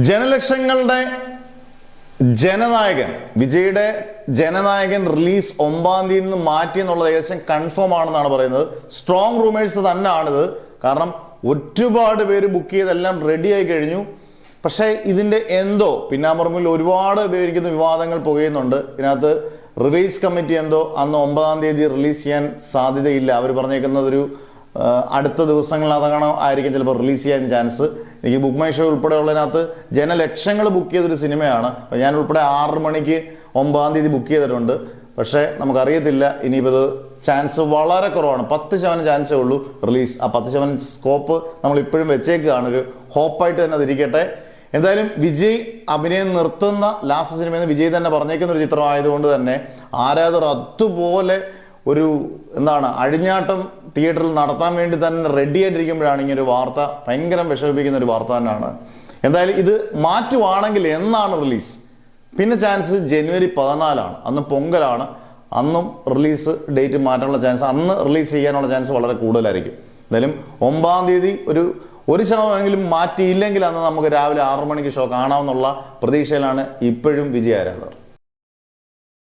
ജനലക്ഷങ്ങളുടെ ജനനായകൻ വിജയുടെ ജനനായകൻ റിലീസ് 9-ാം തീയതി നിന്ന് മാറ്റി എന്നുള്ളത് ഏകദേശം കൺഫേം ആണെന്നാണ് പറയുന്നത്. സ്ട്രോങ് റൂമേഴ്സ് തന്നെയാണിത്. കാരണം ഒരുപാട് പേര് ബുക്ക് ചെയ്തെല്ലാം റെഡി ആയി കഴിഞ്ഞു. പക്ഷേ ഇതിന്റെ എന്തോ പിന്നാമ്പുറമിൽ ഒരുപാട് പേരിക്കുന്ന വിവാദങ്ങൾ പുകയുന്നുണ്ട്. ഇതിനകത്ത് റിലീസ് കമ്മിറ്റി എന്തോ അന്ന് 9-ാം തീയതി റിലീസ് ചെയ്യാൻ സാധ്യതയില്ല. അവർ പറഞ്ഞേക്കുന്നത് ഒരു അടുത്ത ദിവസങ്ങളിലതാണ് ആയിരിക്കും ചിലപ്പോൾ റിലീസ് ചെയ്യാൻ ചാൻസ്. എനിക്ക് ബുക്ക് മൈ ഷോ ഉൾപ്പെടെയുള്ളതിനകത്ത് ജനലക്ഷങ്ങൾ ബുക്ക് ചെയ്തൊരു സിനിമയാണ്. അപ്പോൾ ഞാൻ ഉൾപ്പെടെ 6 മണിക്ക് 9-ാം തീയതി ബുക്ക് ചെയ്തിട്ടുണ്ട്. പക്ഷേ നമുക്കറിയത്തില്ല, ഇനിയിപ്പോൾ ഇത് ചാൻസ് വളരെ കുറവാണ്. 10% ചാൻസേ ഉള്ളൂ റിലീസ്. ആ 10% സ്കോപ്പ് നമ്മൾ ഇപ്പോഴും വെച്ചേക്കാണ്. ഒരു ഹോപ്പായിട്ട് തന്നെ അതിരിക്കട്ടെ. എന്തായാലും വിജയ് അഭിനയം നിർത്തുന്ന ലാസ്റ്റ് സിനിമയെന്ന് വിജയ് തന്നെ പറഞ്ഞേക്കുന്ന ഒരു ചിത്രം ആയതുകൊണ്ട് തന്നെ ആരാധകർ അതുപോലെ ഒരു അഴിഞ്ഞാട്ടം തിയേറ്ററിൽ നടത്താൻ വേണ്ടി തന്നെ റെഡി ആയിട്ടിരിക്കുമ്പോഴാണ് ഇങ്ങനൊരു വാർത്ത ഭയങ്കര വിഷമിപ്പിക്കുന്ന ഒരു വാർത്ത തന്നെയാണ്. എന്തായാലും ഇത് മാറ്റുവാണെങ്കിൽ എന്നാണ് റിലീസ്? പിന്നെ ചാൻസ് ജനുവരി 14 അന്ന് പൊങ്കലാണ്. അന്നും റിലീസ് ഡേറ്റ് മാറ്റാനുള്ള ചാൻസ്, അന്ന് റിലീസ് ചെയ്യാനുള്ള ചാൻസ് വളരെ കൂടുതലായിരിക്കും. എന്തായാലും 9-ാം തീയതി ഒരു ശതമാനെങ്കിലും മാറ്റിയില്ലെങ്കിൽ അന്ന് നമുക്ക് രാവിലെ 6 മണിക്ക് ഷോ കാണാമെന്നുള്ള പ്രതീക്ഷയിലാണ് ഇപ്പോഴും വിജയ ആരാധകർ.